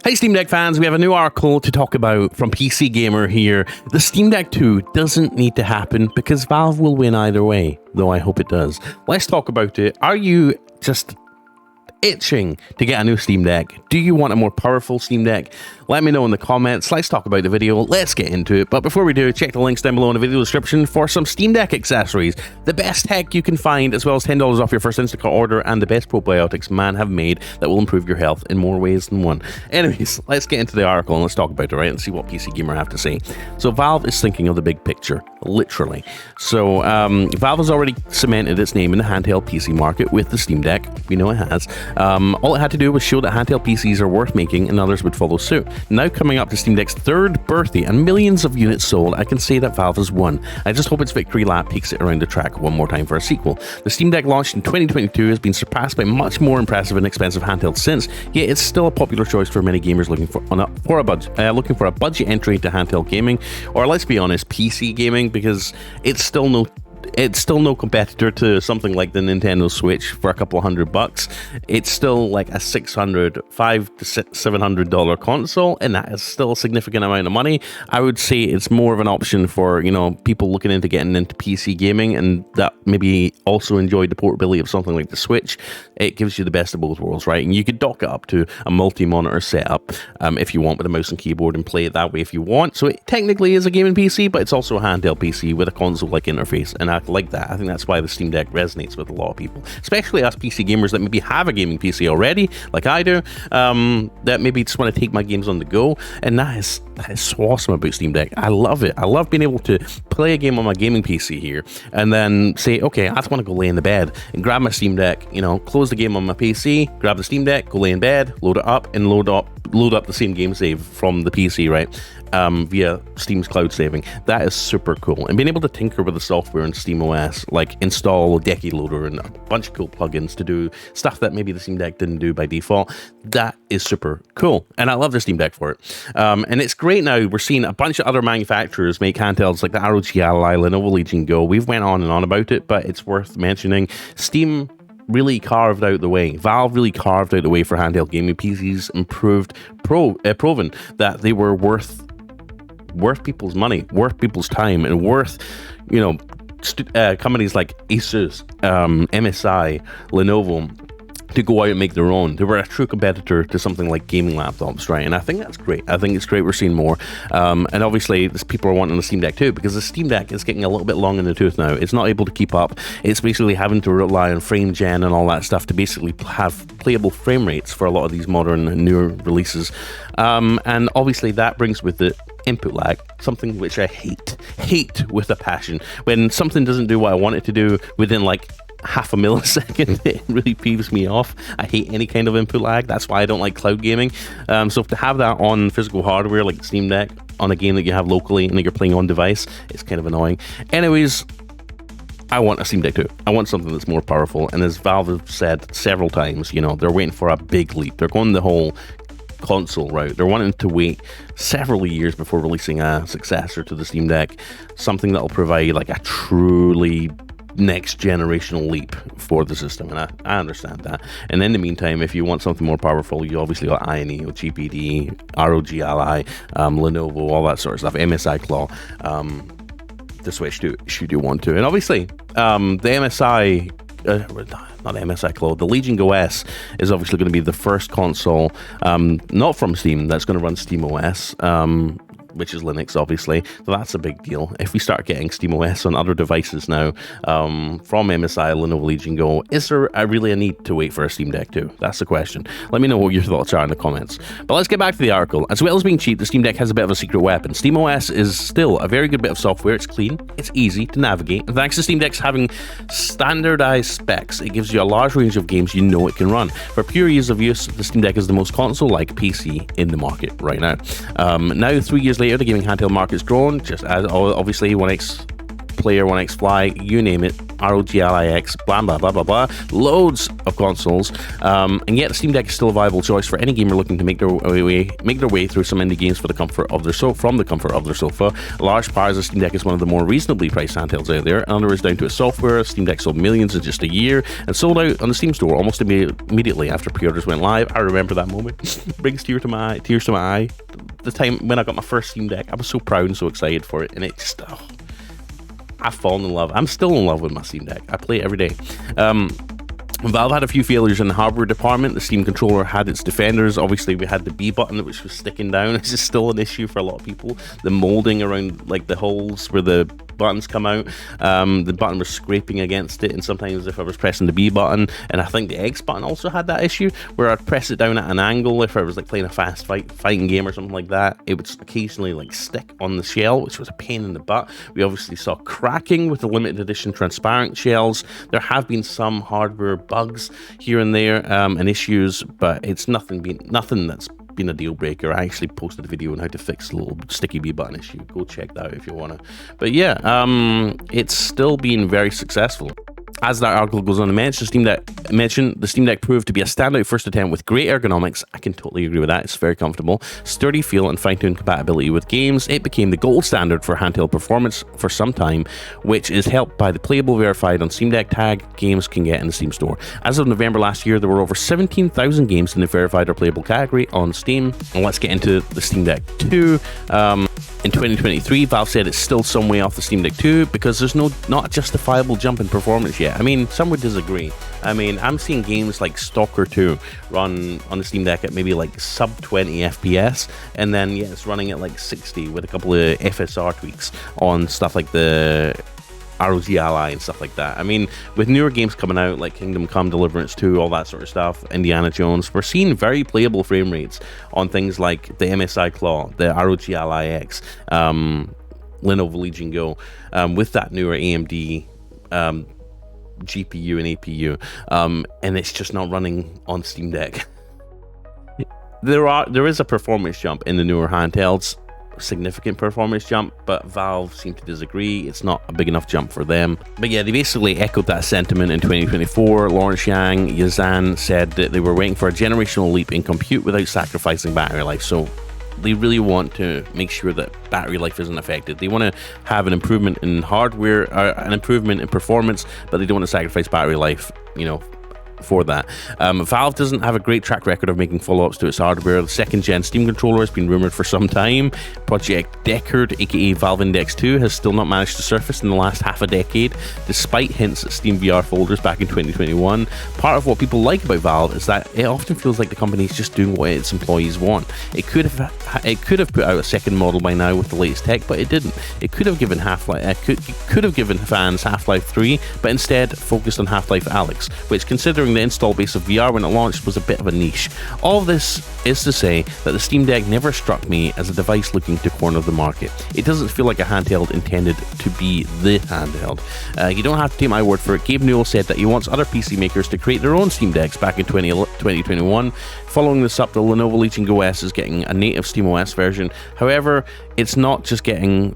Hey Steam Deck fans, we have a new article to talk about from PC Gamer here. The Steam Deck 2 doesn't need to happen because Valve will win either way, though I hope it does. Let's talk about it. Are you just itching to get a new Steam Deck? Do you want a more powerful Steam Deck? Let me know in the comments. Let's talk about the video. Let's get into it. But before we do, check the links down below in the video description for some Steam Deck accessories. The best tech you can find, as well as $10 off your first Instacart order and the best probiotics man have made that will improve your health in more ways than one. Anyways, let's get into the article and let's talk about it, right? And see what PC Gamer have to say. So Valve is thinking of the big picture, literally. So Valve has already cemented its name in the handheld PC market with the Steam Deck. We know it has. All it had to do was show that handheld PCs are worth making and others would follow suit. Now coming up to Steam Deck's third birthday and millions of units sold, I can say that Valve has won. I just hope its victory lap takes it around the track one more time for a sequel. The Steam Deck launched in 2022 has been surpassed by much more impressive and expensive handhelds since, yet it's still a popular choice for many gamers looking for a budget entry to handheld gaming, or let's be honest, PC gaming, because it's still no competitor to something like the Nintendo Switch for a couple of $100. It's still like a $500 to $700 console, and that is still a significant amount of money. I would say it's more of an option for, you know, people looking into getting into PC gaming and that maybe also enjoy the portability of something like the Switch. It gives you the best of both worlds, right? And you could dock it up to a multi-monitor setup if you want, with a mouse and keyboard, and play it that way if you want. So it technically is a gaming PC, but it's also a handheld PC with a console-like interface, and I like that. I think that's why the Steam Deck resonates with a lot of people, especially us PC gamers that maybe have a gaming PC already, like I do, that maybe just want to take my games on the go. And that is so awesome about Steam Deck. I love it. I love being able to play a game on my gaming PC here and then say, okay, I just want to go lay in the bed and grab my Steam Deck, you know, close the game on my PC, grab the Steam Deck, go lay in bed, load it up, and load up the same game save from the PC, right? Via Steam's cloud saving. That is super cool. And being able to tinker with the software in SteamOS, like install Decky Loader and a bunch of cool plugins to do stuff that maybe the Steam Deck didn't do by default, that is super cool. And I love the Steam Deck for it. And it's great now. We're seeing a bunch of other manufacturers make handhelds like the ROG Ally, Lenovo Legion Go. We've went on and on about it, but it's worth mentioning. Steam really carved out the way. Valve really carved out the way for handheld gaming PCs and proven that they were worth people's money, worth people's time, and worth, you know, companies like ASUS, MSI, Lenovo to go out and make their own. They were a true competitor to something like gaming laptops, right? And I think that's great. I think it's great we're seeing more. And obviously, people are wanting the Steam Deck too, because the Steam Deck is getting a little bit long in the tooth now. It's not able to keep up. It's basically having to rely on frame gen and all that stuff to basically have playable frame rates for a lot of these modern newer releases. And obviously, that brings with it input lag, something which I hate with a passion. When something doesn't do what I want it to do within like half a millisecond, it really peeves me off. I hate any kind of input lag. That's why I don't like cloud gaming. So to have that on physical hardware like Steam Deck on a game that you have locally and that you're playing on device, it's kind of annoying. Anyways, I want a Steam Deck 2. I want something that's more powerful. And as Valve have said several times, you know, they're waiting for a big leap. They're going the whole console route. They're wanting to wait several years before releasing a successor to the Steam Deck, something that'll provide like a truly next generational leap for the system, and I understand that. And in the meantime, if you want something more powerful, you obviously got INE, GPD, ROG Ally, Lenovo, all that sort of stuff, MSI Claw, the Switch too, should you want to. And obviously, the MSI not MSI Claw, the Legion Go S is obviously going to be the first console, not from Steam, that's going to run SteamOS, which is Linux, obviously. So that's a big deal. If we start getting SteamOS on other devices now, from MSI, Lenovo Legion Go, is there really a need to wait for a Steam Deck 2? That's the question. Let me know what your thoughts are in the comments. But let's get back to the article. As well as being cheap, the Steam Deck has a bit of a secret weapon. SteamOS is still a very good bit of software. It's clean, it's easy to navigate, and thanks to Steam Deck's having standardized specs, it gives you a large range of games you know it can run. For pure ease of use, the Steam Deck is the most console-like PC in the market right now. Now, 3 years later, the gaming handheld market's grown, just as obviously One X Player, One X Fly, you name it, ROG Ally X, blah, blah, blah, blah, blah. Loads of consoles. And yet the Steam Deck is still a viable choice for any gamer looking to make their way through some indie games from the comfort of their sofa. A large part of the Steam Deck is one of the more reasonably priced handhelds out there. Another is down to its software. Steam Deck sold millions in just a year and sold out on the Steam store almost immediately after pre-orders went live. I remember that moment. Brings tears to my eye. The time when I got my first Steam Deck, I was so proud and so excited for it, and it just, I've fallen in love. I'm still in love with my Steam Deck. I play it every day. Valve had a few failures in the hardware department. The Steam controller had its defenders. Obviously, we had the B button, which was sticking down. This is still an issue for a lot of people. The molding around like the holes where the buttons come out, the button was scraping against it, and sometimes if I was pressing the B button, and I think the X button also had that issue, where I'd press it down at an angle. If I was like playing a fast fighting game or something like that, it would occasionally like stick on the shell, which was a pain in the butt. We obviously saw cracking with the limited edition transparent shells. There have been some hardware bugs here and there, and issues, but it's nothing that's been a deal breaker. I actually posted a video on how to fix the little sticky B button issue. Go check that out if you want to. But yeah, it's still been very successful. As that article goes on to mention, the Steam Deck proved to be a standout first attempt with great ergonomics. I can totally agree with that. It's very comfortable, sturdy feel, and fine-tuned compatibility with games. It became the gold standard for handheld performance for some time, which is helped by the playable verified on Steam Deck tag games can get in the Steam store. As of November last year, there were over 17,000 games in the verified or playable category on Steam. And let's get into the Steam Deck 2. In 2023, Valve said it's still some way off the Steam Deck 2 because there's not a justifiable jump in performance yet. I mean, some would disagree. I mean, I'm seeing games like Stalker 2 run on the Steam Deck at maybe like sub 20 FPS, and then yeah, it's running at like 60 with a couple of FSR tweaks on stuff like the ROG Ally and stuff like that. I mean, with newer games coming out like Kingdom Come, Deliverance 2, all that sort of stuff, Indiana Jones, we're seeing very playable frame rates on things like the MSI Claw, the ROG Ally X, Lenovo Legion Go, with that newer AMD GPU and APU, and it's just not running on Steam Deck. There is a performance jump in the newer handhelds, significant performance jump, but Valve seem to disagree. It's not a big enough jump for them. But yeah, they basically echoed that sentiment in 2024. Lawrence Yang Yazan said that they were waiting for a generational leap in compute without sacrificing battery life. So they really want to make sure that battery life isn't affected. They want to have an improvement in hardware, an improvement in performance, but they don't want to sacrifice battery life, for that. Valve doesn't have a great track record of making follow-ups to its hardware. The second-gen Steam controller has been rumored for some time. Project Deckard, aka Valve Index 2, has still not managed to surface in the last half a decade, despite hints at Steam VR folders back in 2021. Part of what people like about Valve is that it often feels like the company is just doing what its employees want. It could have put out a second model by now with the latest tech, but it didn't. It could have given could have given fans Half-Life 3, but instead focused on Half-Life Alyx, which, considering the install base of VR when it launched, was a bit of a niche. All this is to say that the Steam Deck never struck me as a device looking to corner the market. It doesn't feel like a handheld intended to be the handheld. You don't have to take my word for it. Gabe Newell said that he wants other PC makers to create their own Steam Decks back in 2021. Following this up, the Lenovo Legion Go S is getting a native SteamOS version. However, it's not just getting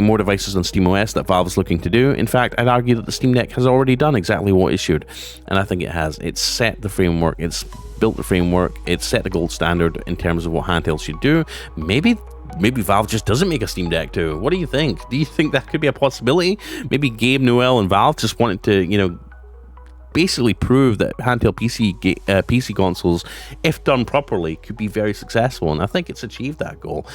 more devices on SteamOS that Valve is looking to do. In fact, I'd argue that the Steam Deck has already done exactly what it should, and I think it has. It's set the framework, it's built the framework, it's set the gold standard in terms of what handhelds should do. Maybe Valve just doesn't make a Steam Deck 2. What do you think? Do you think that could be a possibility? Maybe Gabe Newell and Valve just wanted to, basically prove that handheld PC consoles, if done properly, could be very successful, and I think it's achieved that goal.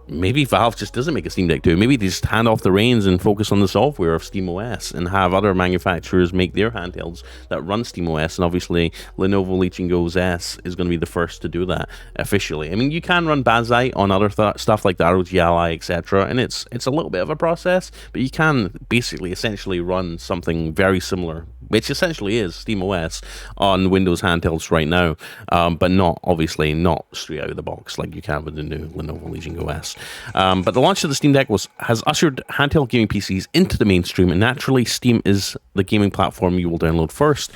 Maybe Valve just doesn't make a Steam Deck 2. Maybe they just hand off the reins and focus on the software of SteamOS and have other manufacturers make their handhelds that run SteamOS, and obviously Lenovo Legion Go S is going to be the first to do that officially. I mean, you can run Bazite on other stuff like the ROG Ally, etc., and it's a little bit of a process, but you can basically essentially run something very similar, which essentially is SteamOS, on Windows handhelds right now, but not straight out of the box like you can with the new Lenovo Legion Go S. But the launch of the Steam Deck has ushered handheld gaming PCs into the mainstream, and naturally Steam is the gaming platform you will download first.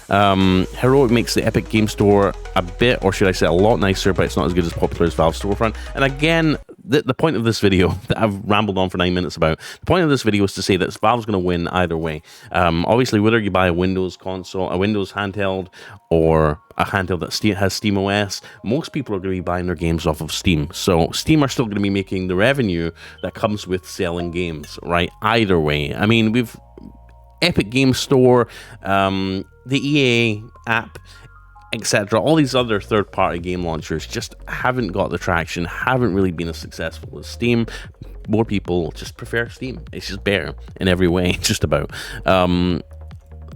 Heroic makes the Epic Game Store a bit, or should I say a lot nicer, but it's not as good as popular as Valve Storefront. And again, the point of this video that I've rambled on for 9 minutes about, the point of this video is to say that Valve's going to win either way. Obviously, whether you buy a Windows console, a Windows handheld, or a handheld that has SteamOS, most people are going to be buying their games off of Steam. So Steam are still going to be making the revenue that comes with selling games, right? Either way. I mean, we've Epic Game Store, the EA app, etc. All these other third-party game launchers just haven't got the traction, haven't really been as successful as Steam. More people just prefer Steam. It's just better in every way, just about.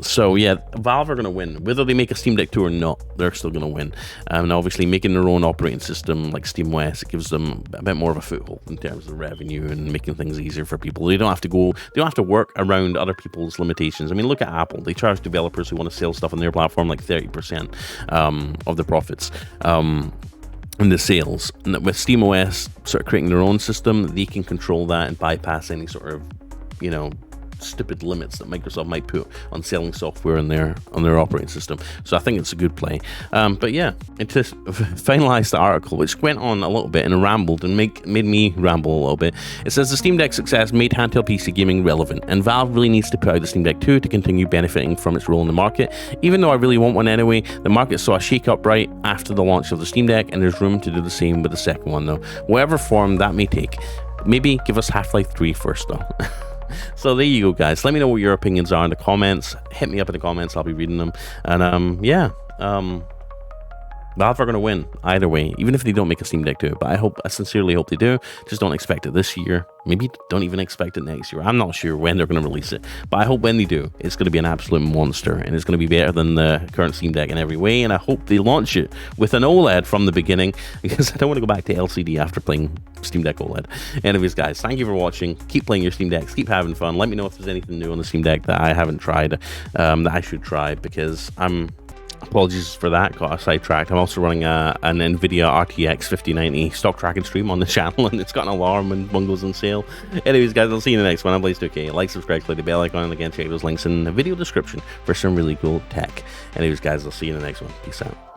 So yeah, Valve are going to win. Whether they make a Steam Deck 2 or not, they're still going to win. And obviously making their own operating system like SteamOS, it gives them a bit more of a foothold in terms of revenue and making things easier for people. They don't have to work around other people's limitations. I mean, look at Apple. They charge developers who want to sell stuff on their platform like 30% of the profits. In the sales. And with SteamOS sort of creating their own system, they can control that and bypass any sort of, stupid limits that Microsoft might put on selling software on their operating system. So I think it's a good play. But yeah, and to finalize the article, which went on a little bit and rambled and made me ramble a little bit, it says the Steam Deck success made handheld PC gaming relevant, and Valve really needs to put out the Steam Deck 2 to continue benefiting from its role in the market. Even though I really want one anyway, the market saw a shake-up right after the launch of the Steam Deck, and there's room to do the same with the second one though, whatever form that may take. Maybe give us Half-Life 3 first though. So there you go, guys. Let me know what your opinions are in the comments. Hit me up in the comments. I'll be reading them. And yeah, Valve are going to win either way, even if they don't make a Steam Deck 2. But I sincerely hope they do. Just don't expect it this year. Maybe don't even expect it next year. I'm not sure when they're going to release it. But I hope when they do, it's going to be an absolute monster. And it's going to be better than the current Steam Deck in every way. And I hope they launch it with an OLED from the beginning, because I don't want to go back to LCD after playing Steam Deck OLED. Anyways, guys, thank you for watching. Keep playing your Steam Decks. Keep having fun. Let me know if there's anything new on the Steam Deck that I haven't tried, that I should try, because apologies for that, got sidetracked. I'm also running an NVIDIA RTX 5090 stock tracking stream on the channel, and it's got an alarm when one goes on sale. Anyways, guys, I'll see you in the next one. I'm Blaze2K. Like, subscribe, click the bell icon, and again, check those links in the video description for some really cool tech. Anyways, guys, I'll see you in the next one. Peace out.